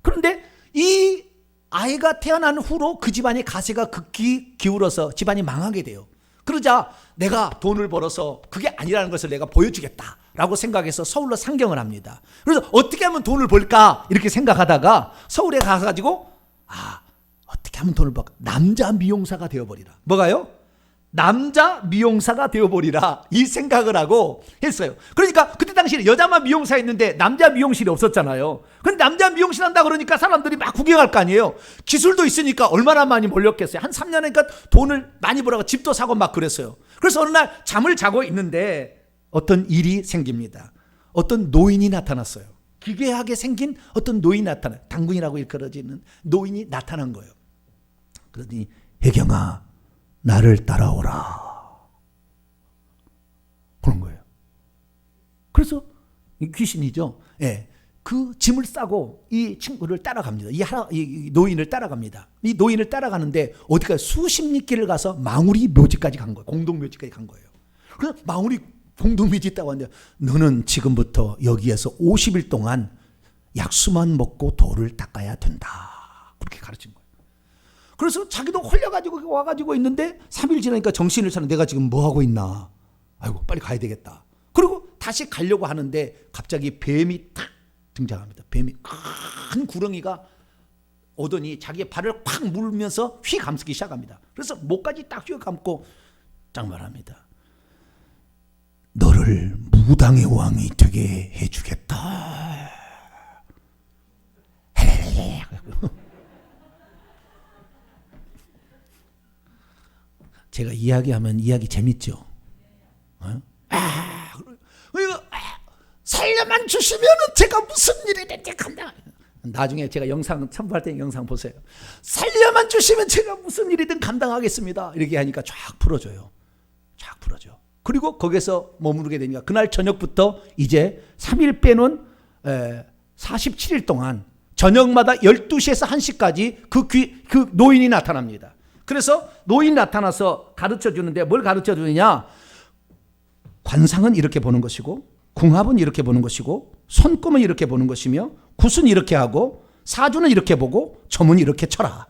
그런데 이 아이가 태어난 후로 그 집안의 가세가 극히 기울어서 집안이 망하게 돼요. 그러자 내가 돈을 벌어서 그게 아니라는 것을 내가 보여주겠다라고 생각해서 서울로 상경을 합니다. 그래서 어떻게 하면 돈을 벌까 이렇게 생각하다가 서울에 가가지고 어떻게 하면 돈을 벌까? 남자 미용사가 되어버리라. 뭐가요? 남자 미용사가 되어버리라 이 생각을 하고 했어요. 그러니까 그때 당시에 여자만 미용사였는데 남자 미용실이 없었잖아요. 근데 남자 미용실 한다 그러니까 사람들이 막 구경할 거 아니에요. 기술도 있으니까 얼마나 많이 몰렸겠어요. 한 3년 하니까 돈을 많이 벌어가 집도 사고 막 그랬어요. 그래서 어느 날 잠을 자고 있는데 어떤 일이 생깁니다. 어떤 노인이 나타났어요. 기괴하게 생긴 어떤 노인이 나타나요. 당군이라고 일컬어지는 노인이 나타난 거예요. 그러더니 혜경아 나를 따라오라 그런 거예요. 그래서 귀신이죠. 그 짐을 싸고 이 친구를 따라갑니다. 이 노인을 따라갑니다. 이 노인을 따라가는데 어디가 수십 리길을 가서 망우리 묘지까지 간 거예요. 공동묘지까지 간 거예요. 그래서 망우리 공동묘지 있다고 하는데 너는 지금부터 여기에서 50일 동안 약수만 먹고 돌을 닦아야 된다. 그렇게 가르친 거예요. 그래서 자기도 홀려가지고 와가지고 있는데 3일 지나니까 정신을 차려. 내가 지금 뭐 하고 있나. 아이고 빨리 가야 되겠다. 그리고 다시 가려고 하는데 갑자기 뱀이 탁 등장합니다. 뱀이 큰 구렁이가 오더니 자기의 발을 콱 물면서 휘 감싸기 시작합니다. 그래서 목까지 딱 휘 감고 딱 말합니다. 너를 무당의 왕이 되게 해주겠다. 제가 이야기하면 이야기 재밌죠. 살려만 주시면 제가 무슨 일이든지 감당. 나중에 제가 영상 첨부할 때 영상 보세요. 살려만 주시면 제가 무슨 일이든 감당하겠습니다. 이렇게 하니까 쫙 풀어줘요. 쫙 풀어줘. 그리고 거기서 머무르게 되니까 그날 저녁부터 이제 3일 빼놓은 47일 동안 저녁마다 12시에서 1시까지 그 노인이 나타납니다. 그래서 노인 나타나서 가르쳐 주는데 뭘 가르쳐 주느냐? 관상은 이렇게 보는 것이고 궁합은 이렇게 보는 것이고 손금은 이렇게 보는 것이며 굿은 이렇게 하고 사주는 이렇게 보고 점은 이렇게 쳐라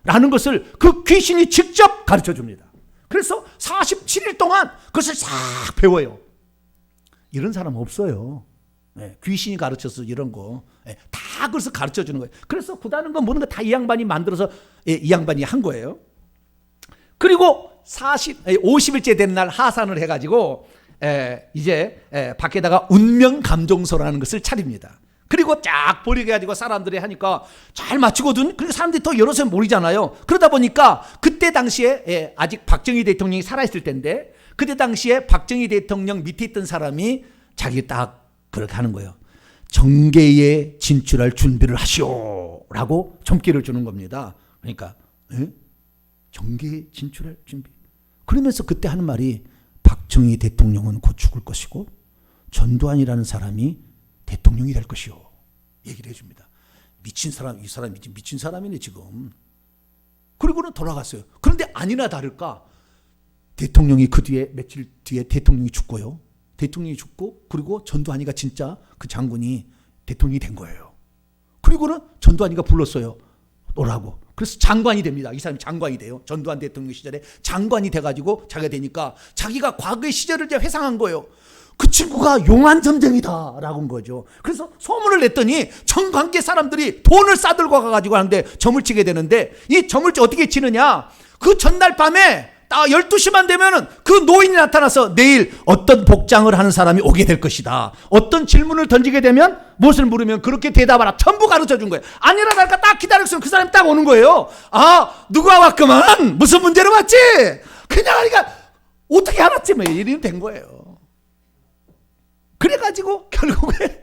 라는 것을 그 귀신이 직접 가르쳐 줍니다. 그래서 47일 동안 그것을 싹 배워요. 이런 사람 없어요. 귀신이 가르쳐서 이런 거 다 그래서 가르쳐 주는 거예요. 그래서 구다는 건 모든 거 다 이 양반이 만들어서 이 양반이 한 거예요. 그리고 50일째 되는 날 하산을 해가지고 이제 밖에다가 운명감정소라는 것을 차립니다. 그리고 쫙 버리게 가지고 사람들이 하니까 잘 맞추거든. 그러니까 사람들이 더 여러 사람 모이잖아요. 그러다 보니까 그때 당시에 아직 박정희 대통령이 살아있을 때인데 그때 당시에 박정희 대통령 밑에 있던 사람이 자기 딱 그렇게 하는 거예요. 정계에 진출할 준비를 하시오라고 점괘를 주는 겁니다. 그러니까 정계에 진출할 준비. 그러면서 그때 하는 말이 박정희 대통령은 곧 죽을 것이고 전두환이라는 사람이 대통령이 될 것이요. 얘기를 해줍니다. 미친 사람, 이 사람이 미친 사람이네 지금. 그리고는 돌아갔어요. 그런데 아니나 다를까 대통령이 그 뒤에 며칠 뒤에 대통령이 죽고요. 대통령이 죽고 그리고 전두환이가 진짜 그 장군이 대통령이 된 거예요. 그리고는 전두환이가 불렀어요. 오라고. 그래서 장관이 됩니다. 이 사람이 장관이 돼요. 전두환 대통령 시절에 장관이 돼가지고 자기가 되니까 자기가 과거의 시절을 이제 회상한 거예요. 그 친구가 용한 점쟁이다 라고 한 거죠. 그래서 소문을 냈더니 정관계 사람들이 돈을 싸들고 가가지고 하는데 점을 치게 되는데 이 점을 어떻게 치느냐. 그 전날 밤에 딱 12시만 되면은 그 노인이 나타나서 내일 어떤 복장을 하는 사람이 오게 될 것이다. 어떤 질문을 던지게 되면 무엇을 물으면 그렇게 대답하라. 전부 가르쳐 준 거예요. 아니라 다를까 딱 기다렸으면 그 사람이 딱 오는 거예요. 아, 누가 왔구만. 무슨 문제로 왔지? 그냥 하니까 어떻게 알았지? 뭐 이러면 된 거예요. 그래가지고 결국에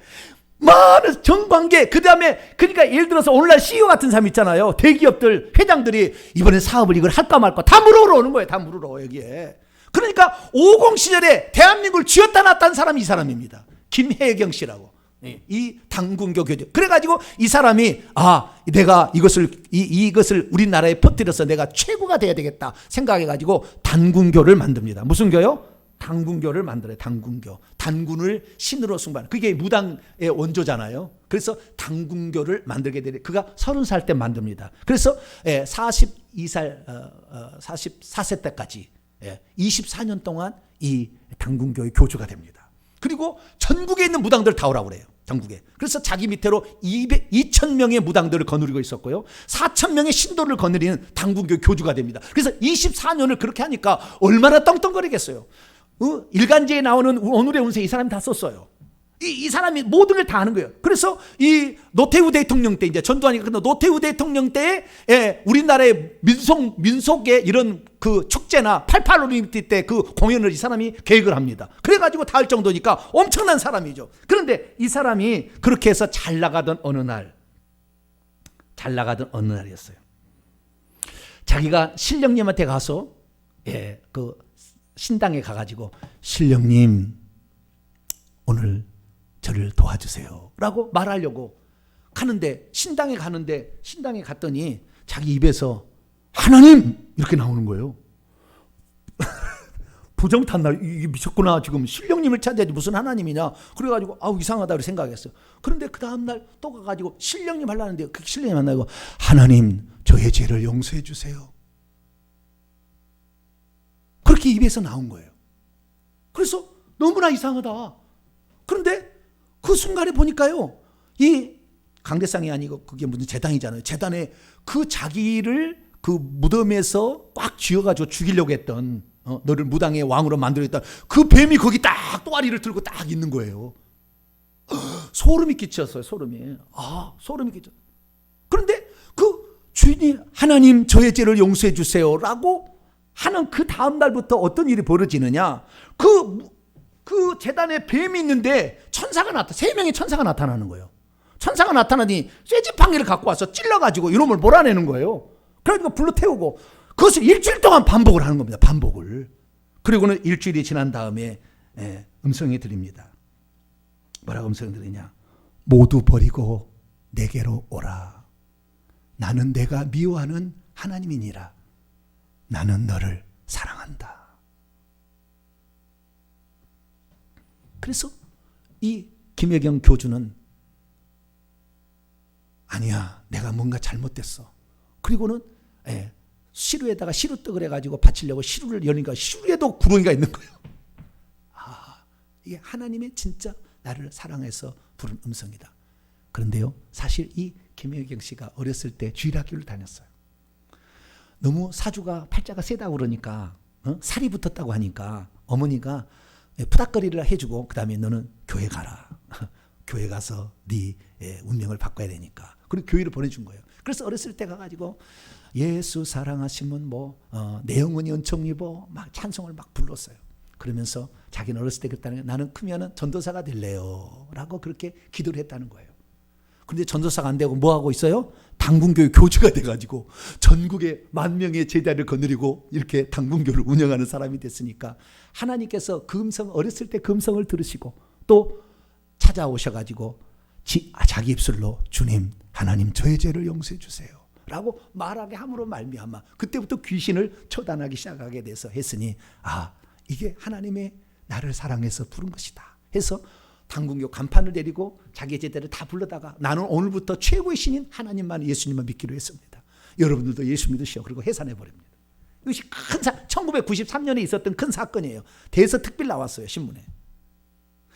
많은 정관계 그 다음에 그러니까 예를 들어서 오늘날 CEO 같은 사람 있잖아요. 대기업들 회장들이 이번에 사업을 이걸 할까 말까 다 물으러 오는 거예요. 다 물으러 여기에. 그러니까 50 시절에 대한민국을 쥐었다 놨다는 사람이 이 사람입니다. 김혜경 씨라고. 이 당군교 교주. 그래가지고 이 사람이 내가 이것을 우리나라에 퍼뜨려서 내가 최고가 돼야 되겠다 생각해가지고 단군교를 만듭니다. 무슨 교요? 단군교를 만들어요. 단군교. 단군을 신으로 숭배하는. 그게 무당의 원조잖아요. 그래서 단군교를 만들게 되는데 그가 30살 때 만듭니다. 그래서 44세 때까지 24년 동안 이 단군교의 교주가 됩니다. 그리고 전국에 있는 무당들 다 오라고 그래요. 전국에. 그래서 자기 밑으로 2,000명의 무당들을 거느리고 있었고요. 4,000명의 신도를 거느리는 단군교 교주가 됩니다. 그래서 24년을 그렇게 하니까 얼마나 떵떵거리겠어요. 일간지에 나오는 오늘의 운세 이 사람이 다 썼어요. 이 사람이 모든 걸 다 하는 거예요. 그래서 이 노태우 대통령 때 이제 전두환이가 끝나 노태우 대통령 때 우리나라의 민속의 이런 그 축제나 88 올림픽 때 그 공연을 이 사람이 계획을 합니다. 그래가지고 다 할 정도니까 엄청난 사람이죠. 그런데 이 사람이 그렇게 해서 잘 나가던 어느 날이었어요. 자기가 신령님한테 가서 그 신당에 가가지고 신령님 오늘 저를 도와주세요 라고 말하려고 가는데 신당에 갔더니 자기 입에서 하나님 이렇게 나오는 거예요. 부정탄 날 이게 미쳤구나. 지금 신령님을 찾아야지 무슨 하나님이냐. 그래가지고 이상하다 고 생각했어요. 그런데 그 다음날 또 가가지고 신령님 하려는데 그 신령님 만나고 하나님 저의 죄를 용서해 주세요. 그렇게 입에서 나온 거예요. 그래서 너무나 이상하다. 그런데 그 순간에 보니까요. 이 강대상이 아니고 그게 무슨 제당이잖아요. 제단에 그 자기를 그 무덤에서 꽉 쥐어가지고 죽이려고 했던 너를 무당의 왕으로 만들었던 그 뱀이 거기 딱 또아리를 들고 딱 있는 거예요. 소름이 끼쳤어요. 소름이 끼쳤어요. 그런데 그 주인이 하나님 저의 죄를 용서해 주세요 라고 하는 그 다음 날부터 어떤 일이 벌어지느냐. 그 재단에 뱀이 있는데 세 명의 천사가 나타나는 거예요. 천사가 나타나니 쇠지팡이를 갖고 와서 찔러가지고 이놈을 몰아내는 거예요. 그래가지고 불러 태우고 그것을 일주일 동안 반복을 하는 겁니다. 반복을. 그리고는 일주일이 지난 다음에 음성이 들립니다. 뭐라고 음성이 들리냐. 모두 버리고 내게로 오라. 나는 내가 미워하는 하나님이니라. 나는 너를 사랑한다. 그래서 이 김혜경 교주는 아니야, 내가 뭔가 잘못됐어. 그리고는 시루에다가 시루떡을 해가지고 바치려고 시루를 열니까 시루에도 구렁이가 있는 거예요. 이게 하나님의 진짜 나를 사랑해서 부른 음성이다. 그런데요, 사실 이 김혜경 씨가 어렸을 때 주일학교를 다녔어요. 너무 사주가 팔자가 세다고 그러니까 살이 붙었다고 하니까 어머니가 푸닥거리를 해주고 그 다음에 너는 교회 가라. 교회 가서 네 운명을 바꿔야 되니까. 그리고 교회를 보내준 거예요. 그래서 어렸을 때 가가지고 예수 사랑하시면 내 영혼이 은총 입어 막 찬송을 막 불렀어요. 그러면서 자기는 어렸을 때 그랬다는 게 나는 크면은 전도사가 될래요 라고 그렇게 기도를 했다는 거예요. 그런데 전도사가 안 되고 뭐 하고 있어요? 당군교회 교주가 돼가지고 전국의 10,000명의 제자를 거느리고 이렇게 당군교를 운영하는 사람이 됐으니까 하나님께서 그 음성, 어렸을 때 그 음성을 들으시고 또 찾아오셔가지고 자기 입술로 주님 하나님 저의 죄를 용서해 주세요 라고 말하게 함으로 말미암아 그때부터 귀신을 처단하기 시작하게 돼서 했으니 이게 하나님의 나를 사랑해서 부른 것이다 해서 당군교 간판을 내리고 자기 제자를 다 불러다가 나는 오늘부터 최고의 신인 하나님만 예수님만 믿기로 했습니다. 여러분들도 예수 믿으시오. 그리고 해산해 버립니다. 이것이 1993년에 있었던 큰 사건이에요. 대서특필 나왔어요, 신문에.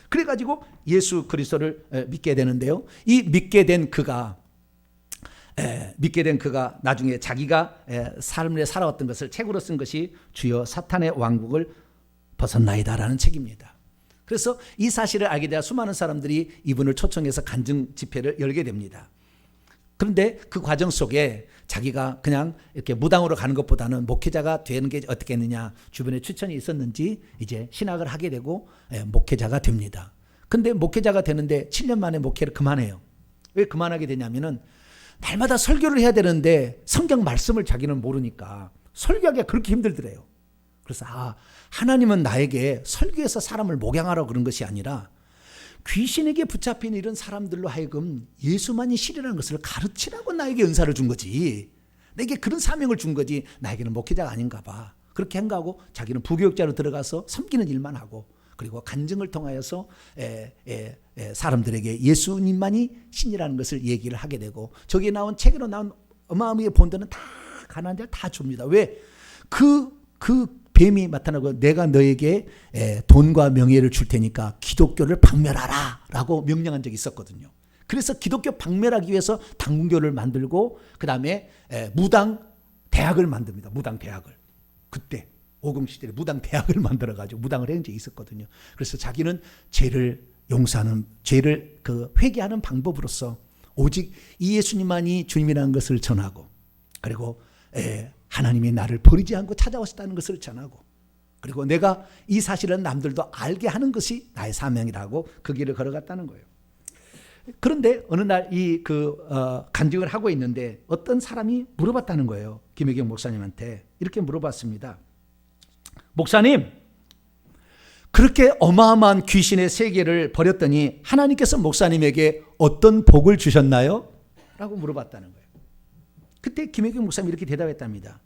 그래가지고 예수 그리스도를 믿게 되는데요. 이 믿게 된 그가 나중에 자기가 삶을 살아왔던 것을 책으로 쓴 것이 주여 사탄의 왕국을 벗었나이다라는 책입니다. 그래서 이 사실을 알게 되어 수많은 사람들이 이분을 초청해서 간증 집회를 열게 됩니다. 그런데 그 과정 속에 자기가 그냥 이렇게 무당으로 가는 것보다는 목회자가 되는 게 어떻겠느냐 주변에 추천이 있었는지 이제 신학을 하게 되고 목회자가 됩니다. 근데 목회자가 되는데 7년 만에 목회를 그만해요. 왜 그만하게 되냐면은 날마다 설교를 해야 되는데 성경 말씀을 자기는 모르니까 설교하기가 그렇게 힘들더래요. 그래서 하나님은 나에게 설교해서 사람을 목양하라고 그런 것이 아니라 귀신에게 붙잡힌 이런 사람들로 하여금 예수만이 신이라는 것을 가르치라고 나에게 은사를 준 거지. 내게 그런 사명을 준 거지. 나에게는 목회자가 아닌가 봐. 그렇게 행가하고 자기는 부교육자로 들어가서 섬기는 일만 하고 그리고 간증을 통하여서 사람들에게 예수님만이 신이라는 것을 얘기를 하게 되고 저기에 나온 책으로 나온 어마어마하게 본드는 다 가난한 자를 다 줍니다. 왜? 그 뱀이 나타나고 내가 너에게 돈과 명예를 줄 테니까 기독교를 박멸하라 라고 명령한 적이 있었거든요. 그래서 기독교 박멸하기 위해서 당군교를 만들고 그 다음에 무당 대학을 만듭니다. 무당 대학을. 그때 오금시대에 무당 대학을 만들어가지고 무당을 한 적이 있었거든요. 그래서 자기는 죄를 용서하는 죄를 회개하는 방법으로서 오직 이 예수님만이 주님이라는 것을 전하고 그리고 하나님이 나를 버리지 않고 찾아오셨다는 것을 전하고 그리고 내가 이 사실은 남들도 알게 하는 것이 나의 사명이라고 그 길을 걸어갔다는 거예요. 그런데 어느 날 간증을 하고 있는데 어떤 사람이 물어봤다는 거예요. 김혜경 목사님한테 이렇게 물어봤습니다. 목사님, 그렇게 어마어마한 귀신의 세계를 버렸더니 하나님께서 목사님에게 어떤 복을 주셨나요? 라고 물어봤다는 거예요. 그때 김혜경 목사님이 이렇게 대답했답니다.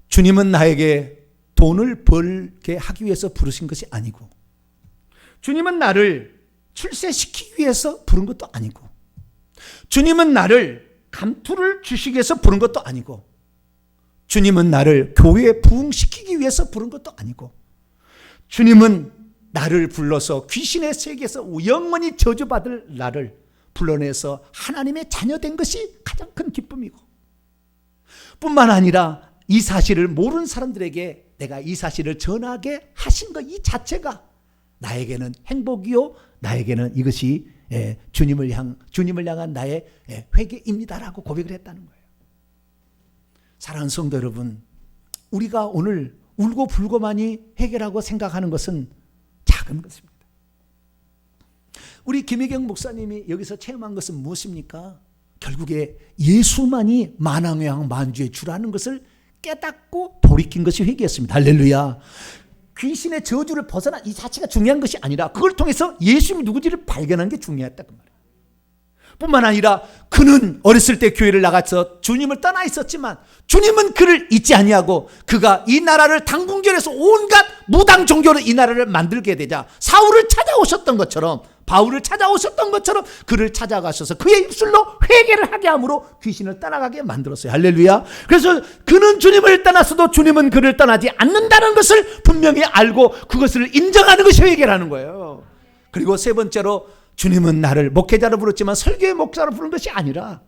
주님은 나에게 돈을 벌게 하기 위해서 부르신 것이 아니고 주님은 나를 출세시키기 위해서 부른 것도 아니고 주님은 나를 감투를 주시기 위해서 부른 것도 아니고 주님은 나를 교회에 부흥시키기 위해서 부른 것도 아니고 주님은 나를 불러서 귀신의 세계에서 영원히 저주받을 나를 불러내서 하나님의 자녀된 것이 가장 큰 기쁨이고 뿐만 아니라 이 사실을 모르는 사람들에게 내가 이 사실을 전하게 하신 것 이 자체가 나에게는 행복이요 나에게는 이것이 주님을 향한 나의 회개입니다라고 고백을 했다는 거예요. 사랑하는 성도 여러분, 우리가 오늘 울고 불고만이 해결하고 생각하는 것은 작은 것입니다. 우리 김혜경 목사님이 여기서 체험한 것은 무엇입니까? 결국에 예수만이 만왕의 만주의 주라는 것을 깨닫고 돌이킨 것이 회개였습니다. 할렐루야. 귀신의 저주를 벗어난 이 자체가 중요한 것이 아니라 그걸 통해서 예수님이 누구지를 발견한 게 중요했다 그 말이에요. 뿐만 아니라 그는 어렸을 때 교회를 나가서 주님을 떠나 있었지만 주님은 그를 잊지 아니하고 그가 이 나라를 당군결에서 온갖 무당 종교로 이 나라를 만들게 되자 사울을 찾아오셨던 것처럼 바울을 찾아오셨던 것처럼 그를 찾아가셔서 그의 입술로 회개를 하게 함으로 귀신을 떠나가게 만들었어요. 할렐루야. 그래서 그는 주님을 떠났어도 주님은 그를 떠나지 않는다는 것을 분명히 알고 그것을 인정하는 것이 회개라는 거예요. 그리고 세 번째로 주님은 나를 목회자로 부르지만 설교의 목사로 부른 것이 아니라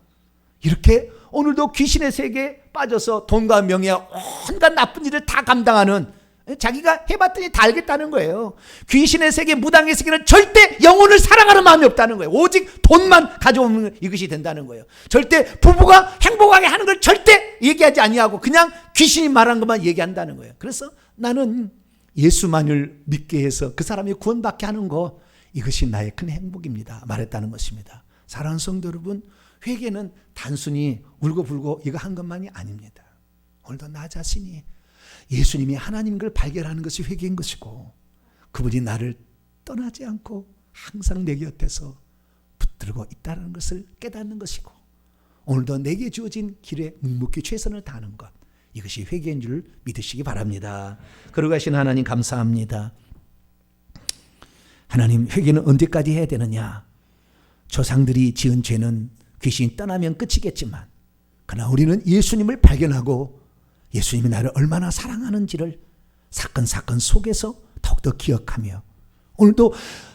이렇게 오늘도 귀신의 세계에 빠져서 돈과 명예와 온갖 나쁜 일을 다 감당하는, 자기가 해봤더니 다 알겠다는 거예요. 귀신의 세계, 무당의 세계는 절대 영혼을 사랑하는 마음이 없다는 거예요. 오직 돈만 가져오는 이것이 된다는 거예요. 절대 부부가 행복하게 하는 걸 절대 얘기하지 아니하고 그냥 귀신이 말한 것만 얘기한다는 거예요. 그래서 나는 예수만을 믿게 해서 그 사람이 구원받게 하는 거, 이것이 나의 큰 행복입니다 말했다는 것입니다. 사랑하는 성도 여러분, 회개는 단순히 울고불고 이거 한 것만이 아닙니다. 오늘도 나 자신이 예수님이 하나님인 걸 발견하는 것이 회개인 것이고, 그분이 나를 떠나지 않고 항상 내 곁에서 붙들고 있다는 것을 깨닫는 것이고, 오늘도 내게 주어진 길에 묵묵히 최선을 다하는 것, 이것이 회개인 줄 믿으시기 바랍니다. 그러고 가신 하나님 감사합니다. 하나님, 회개는 언제까지 해야 되느냐? 조상들이 지은 죄는 귀신이 떠나면 끝이겠지만, 그러나 우리는 예수님을 발견하고 예수님이 나를 얼마나 사랑하는지를 사건 속에서 더욱더 기억하며, 오늘도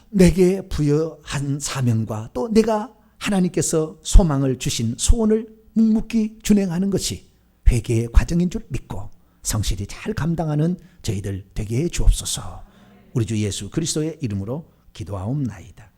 내게 부여한 사명과 또 내가 하나님께서 소망을 주신 소원을 묵묵히 준행하는 것이 회개의 과정인 줄 믿고 성실히 잘 감당하는 저희들 되게 해 주옵소서. 우리 주 예수 그리스도의 이름으로 기도하옵나이다.